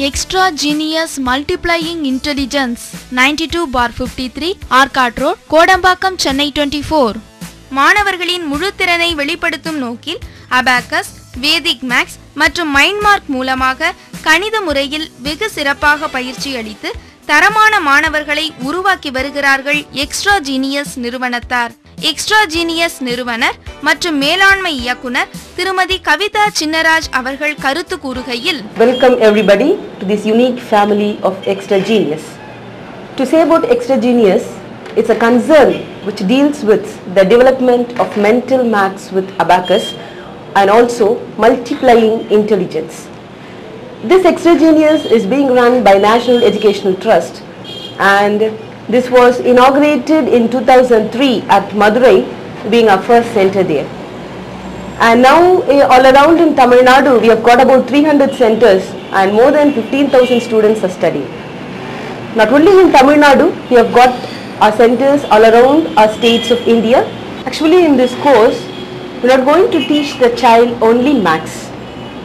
Extra Genius Multiplying Intelligence 92/53 Arcot Road, Kodambakkam, Chennai 24. மாணவர்களின் முழு திறனை வெளிப்படுத்தும் நோக்கில் அபாக்கஸ், வேதிக் மேக்ஸ் மற்றும் மைண்ட்மார்க் மூலமாக கணித முறையில் வெகு சிறப்பாக பயிற்சி அளித்து தரமான மாணவர்களை உருவாக்கி வருகிறார்கள் எக்ஸ்ட்ரா ஜீனியஸ் நிறுவனத்தார். எக்ஸ்ட்ரா ஜீனியஸ் நிறுவனர் மற்றும் மேலாண்மை இயக்குனர் திருமதி கவிதா சின்னராஜ் அவர்கள் கருத்து கூறுகையில், Welcome everybody to this unique family of Extra Genius. To say about Extra Genius, it's a concern which deals with the development of mental maths with abacus and also multiplying intelligence. This Extra Genius is being run by National Educational Trust, and this was inaugurated in 2003 at Madurai, being our first center there. And now all around in Tamil Nadu we have got about 300 centers and more than 15,000 students are studying. Not only in Tamil Nadu, we have got our centers all around our states of India. Actually in this course we are not going to teach the child only maths.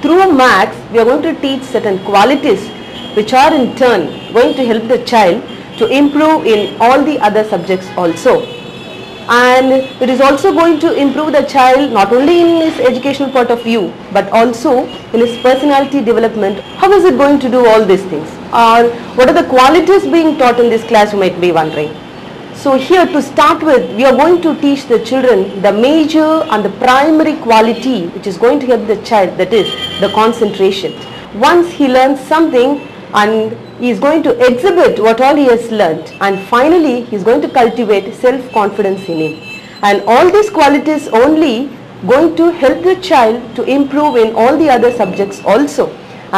Through maths we are going to teach certain qualities which are in turn going to help the child to improve in all the other subjects also. And it is also going to improve the child not only in his educational point of view but also in his personality development. How is it going to do all these things? Or what are the qualities being taught in this class, you might be wondering. So here to start with, we are going to teach the children the major and the primary quality which is going to help the child, that is the concentration. Once he learns something and he is going to exhibit what all he has learnt, and finally he is going to cultivate self-confidence in him. And all these qualities only going to help the child to improve in all the other subjects also.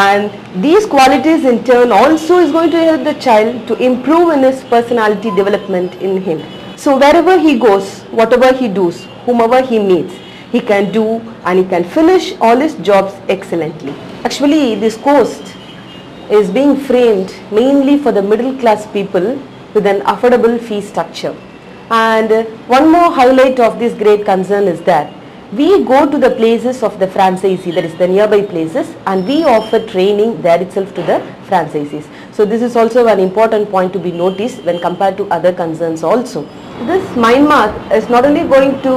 And these qualities in turn also is going to help the child to improve in his personality development in him. So wherever he goes, whatever he does, whomever he meets, he can do and he can finish all his jobs excellently. Actually this course is being framed mainly for the middle class people with an affordable fee structure. And one more highlight of this great concern is that we go to the places of the franchisee, that is the nearby places, and we offer training there itself to the franchisees. So this is also an important point to be noticed when compared to other concerns also. This Mindmark is not only going to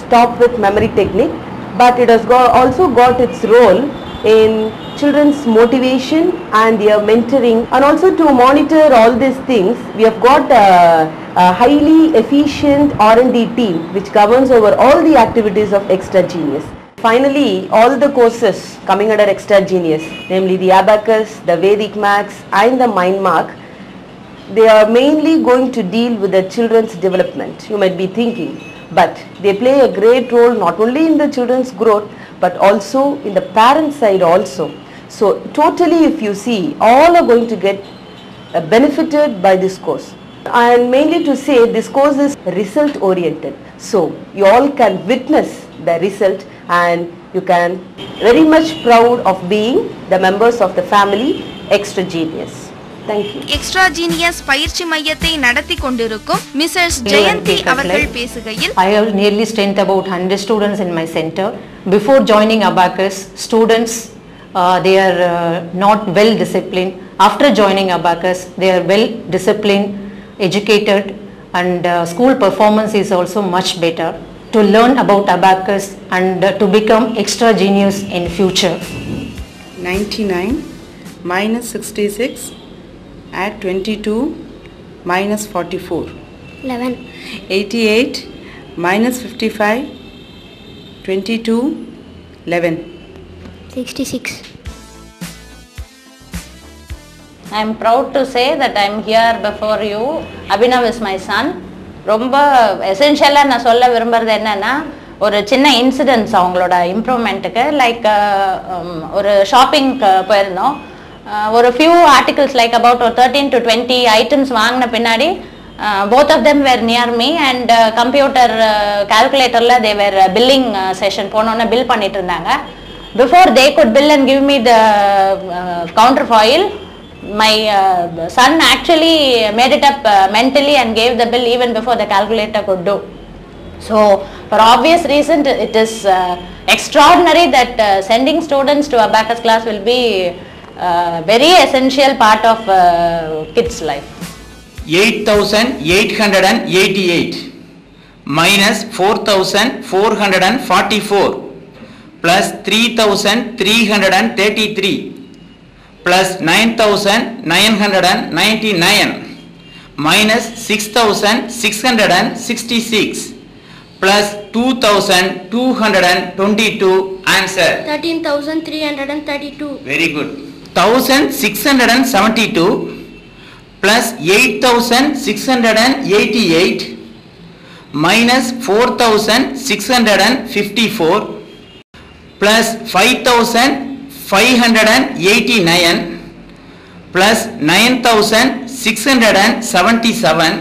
stop with memory technique, but it has also got its role in children's motivation and their mentoring, and also to monitor all these things. We have got a highly efficient R&D team which governs over all the activities of Extra Genius. Finally, all the courses coming under Extra Genius, namely the abacus, the Vedic maths and the Mindmark, they are mainly going to deal with the children's development, you might be thinking, but they play a great role not only in the children's growth but also in the parent side also. So totally if you see, all are going to get benefited by this course. And mainly to say, this course is result oriented. So you all can witness the result and you can very much proud of being the members of the family Extra Genius. Thank you. Extra genius பயிற்சி மையத்தை நடத்தி கொண்டிருக்கும் Mrs Jayanthi அவர்கள் பேசுகையில், I have nearly strength about 100 students in my center. Before joining abacus, students they are not well disciplined. After joining abacus, they are well disciplined, educated, and school performance is also much better. To learn about abacus and to become extra genius in future. 99 minus 66 add 22 minus 44. 11. 88 minus 55 22 11. 66. I am proud to say that I am here before you. Abhinav is my son. ரொம்ப எசென்ஷியலாக நான் சொல்ல விரும்புகிறது என்னென்னா, ஒரு சின்ன incidents அவங்களோட இம்ப்ரூவ்மெண்ட்டுக்கு. Like ஒரு ஷாப்பிங்க்கு போயிருந்தோம். ஒரு ஃபியூ ஆர்டிகல்ஸ் லைக் அபவுட் ஒரு 13 to 20 ஐட்டம்ஸ் வாங்கின பின்னாடி both of them were near me and computer கால்குலேட்டரில் they were billing செஷன் போனோன்னே பில் பண்ணிட்டு இருந்தாங்க. Before they could bill and give me the counterfoil, my son actually made it up mentally and gave the bill even before the calculator could do. So for obvious reason it is extraordinary that sending students to abacus class will be very essential part of kids life. 8,888 minus 4,444 plus 3,333 plus 9,999 minus 6,666 plus 2,222. Answer 13,332. very good. 1,672 plus 8,688 minus 4,654 plus 5,589 plus 9,677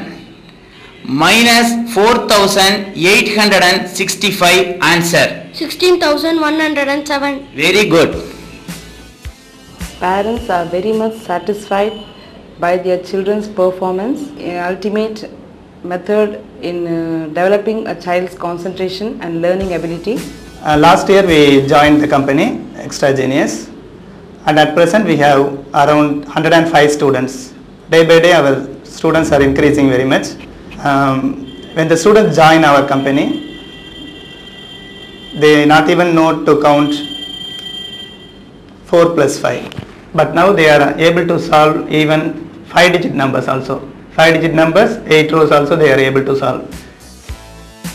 minus 4,865. Answer 16,107. very good. Parents are very much satisfied by their children's performance, an ultimate method in developing a child's concentration and learning ability. Last year we joined the company Extra Genius, and at present we have around 105 students. Day by day our students are increasing very much. When the students join our company, they not even know to count 4 plus 5, but now they are able to solve even 5-digit numbers also. 5-digit numbers, 8 rows also they are able to solve.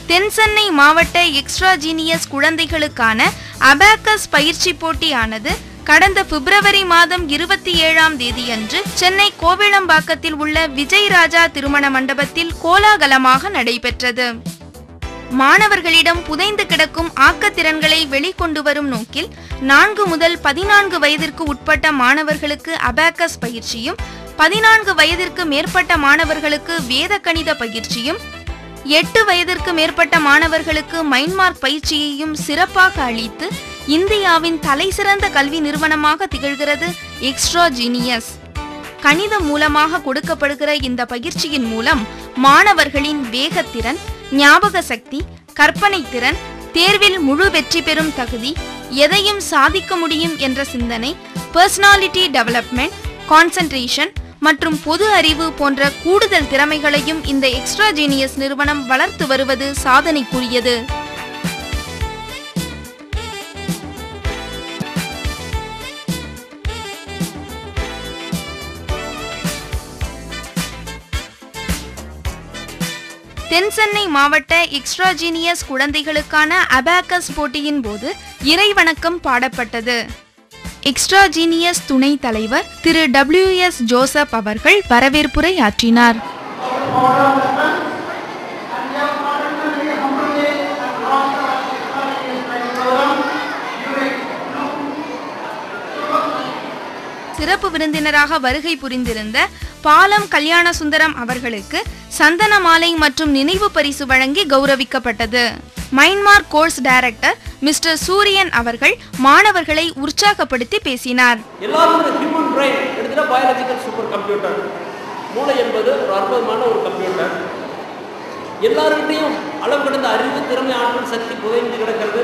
தென்சென்னை மாவட்ட extra genius குழந்தைகளுக்கான abacus பயிற்சி போட்டியானது கடந்த பிப்ரவரி மாதம் 27ஆம் தேதியன்று சென்னை கோவிலம்பாக்கத்தில் உள்ள விஜய் ராஜா திருமண மண்டபத்தில் கோலாகலமாக நடைபெற்றது. மாணவர்களிடம் புதைந்து கிடக்கும் ஆக்கத்திறன்களை வெளிக்கொண்டு வரும் நோக்கில் 4 முதல் 14 வயதிற்கு உட்பட்ட மாணவர்களுக்கு அபாக்கஸ் பயிற்சியும், 14 வயதிற்கு மேற்பட்ட மாணவர்களுக்கு வேத கணித பயிற்சியும், 8 வயதிற்கு மேற்பட்ட மாணவர்களுக்கு மைன்மார்க் பயிற்சியையும் சிறப்பாக அளித்து இந்தியாவின் தலைசிறந்த கல்வி நிறுவனமாக திகழ்கிறது எக்ஸ்ட்ரா ஜீனியஸ். கணிதம் மூலமாக கொடுக்கப்படுகிற இந்த பயிற்சியின் மூலம் மாணவர்களின் வேகத்திறன், ஞாபக சக்தி, கற்பனை திறன், தேர்வில் முழு வெற்றி பெறும் தகுதி, எதையும் சாதிக்க முடியும் என்ற சிந்தனை, பர்சனாலிட்டி டெவலப்மெண்ட், கான்சென்ட்ரேஷன் மற்றும் பொது அறிவு போன்ற கூடுதல் திறமைகளையும் இந்த எக்ஸ்ட்ரா ஜீனியஸ் நிறுவனம் வளர்த்து வருவது சாதனைக்குரியது. தென்சென்னை மாவட்ட எக்ஸ்ட்ரா ஜீனியஸ் குழந்தைகளுக்கான அபாக்கஸ் போட்டியின் போது இறைவணக்கம் பாடப்பட்டது. எக்ஸ்ட்ரா ஜீனியஸ் துணை தலைவர் திரு WS ஜோசப் அவர்கள் வரவேற்புரை ஆற்றினார். சிறப்பு விருந்தினராக வருகை புரிந்திருந்த பாலம் கல்யாண சுந்தரம் அவர்களுக்கு சந்தன மாலை மற்றும் நினைவு பரிசு வழங்கி கௌரவிக்கப்பட்டது. மைன்மார்க் கோர்ஸ் டைரக்டர் மிஸ்டர் சூரியன் அவர்கள் மாணவர்களை உற்சாகப்படுத்தி பேசினார். எல்லாரும் ஹியூமன் பிரெயின் எடுத்துட்டா பயாலஜிக்கல் சூப்பர் கம்ப்யூட்டர். மூளை என்பது ஒரு அற்புதமான ஒரு கம்ப்யூட்டர். எல்லாருக்கிட்டையும் அளவு கடந்த அறிவு, திறமை, ஆற்றல், சக்தி புதைந்து கிடக்கிறது.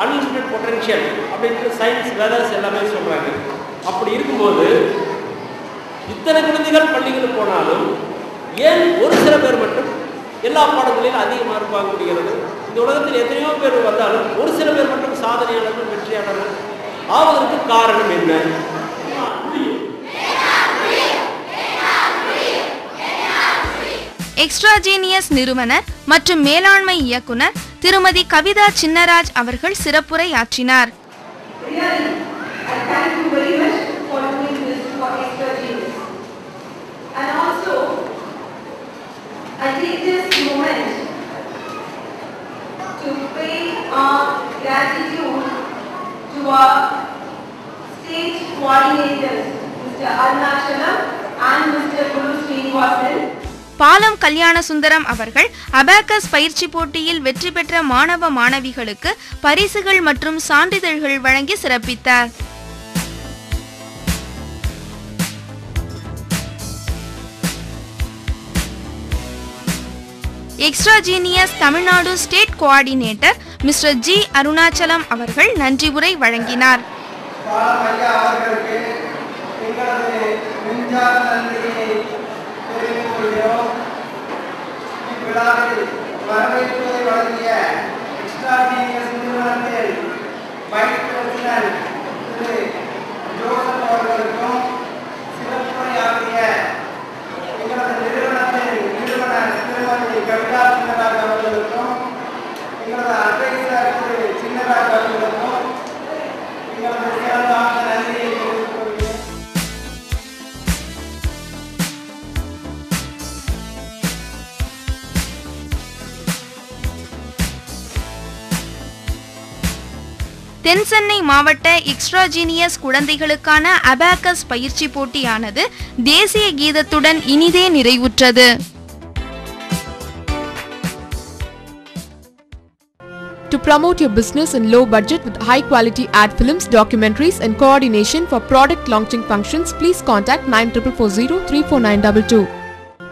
அன்லிமிட்டட் பொட்டன்ஷியல் அப்படின்ட்டு சயின்ஸ் வேதர்ஸ் எல்லாமே சொல்கிறாங்க. அப்படி இருக்கும்போது இத்தனை குழந்தைகள் பள்ளிகளுக்கு போனாலும் ஏன் ஒரு சில பேர் மட்டும் எல்லா பாடங்களிலும் அதிக மார்க் வாங்க முடிகிறது? இந்த உலகத்தில் எத்தனையோ பேர் வந்தாலும் ஒரு சில பேர் மட்டும் சாதனையாளர்கள், வெற்றியாளர்கள் ஆவதற்கு காரணம் என்ன? எக்ஸ்ட்ரா ஜீனியஸ் நிறுவனர் மற்றும் மேலாண்மை இயக்குனர் திருமதி கவிதா சின்னராஜ் அவர்கள் சிறப்புரை ஆற்றினார். I take this moment to pay our gratitude to our state coordinators, Mr. Arunachalam and Mr. Guru Srinivasan. பாலம் கல்யாண சுந்தரம் அவர்கள் அபாக்கஸ் பயிற்சி போட்டியில் வெற்றி பெற்ற மாணவ மாணவிகளுக்கு பரிசுகள் மற்றும் சான்றிதழ்கள் வழங்கி சிறப்பித்தார். Extra genius Tamil Nadu state coordinator mister G. Arunachalam அவர்கள் நன்றி உரை வழங்கினார். எங்களது நெஞ்சார்ந்த நன்றியை தெரிவித்துக் கொள்கிறோம். இவ்விழாவில் வரவேற்புரை வழங்கிய எக்ஸ்ட்ராஜீனியஸ் நிறுவனத்தில் வைஸ் பிரசிடென்ட் திரு ஜோசப் அவர்களுக்கும் சிறப்புரையாற்றிய எங்களது நிறுவனத்தின் நிறுவனர் திருமதி கவிதா சின்னராஜ் அவர்களுக்கும் எங்களது அட்வைசர் திரு சின்னராஜ் அவர்களுக்கும் எங்களது சிறப்பான நன்றியை தெரிவித்துக் கொள்கிறேன். தென்சென்னை மாவட்ட எக்ஸ்ட்ராஜீனியஸ் குழந்தைகளுக்கான அபாக்கஸ் பயிற்சி போட்டியானது தேசிய கீதத்துடன் இனிதே நிறைவுற்றது. To promote your business in low budget with high quality ad films, documentaries and coordination for product launching functions, please contact 9440349222.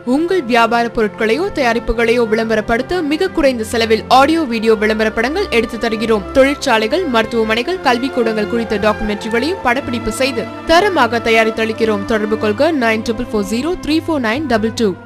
உங்கள் வியாபார பொருட்களையோ தயாரிப்புகளையோ விளம்பரப்படுத்த மிக குறைந்த செலவில் ஆடியோ வீடியோ விளம்பரப்படங்கள் எடுத்து தருகிறோம். தொழிற்சாலைகள், மருத்துவமனைகள், கல்விக்கூடங்கள் குறித்த டாக்குமெண்ட்ரிகளையும் படப்பிடிப்பு செய்து தரமாக தயாரித்தளிக்கிறோம். தொடர்பு கொள்க 9440349222.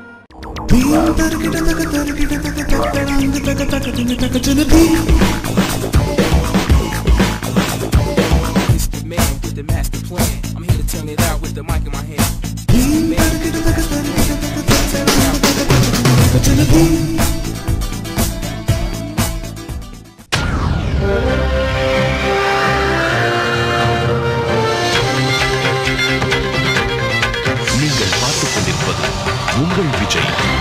நீங்கள் பார்த்துக் கொண்டிருப்பது உங்கள் விஜய்.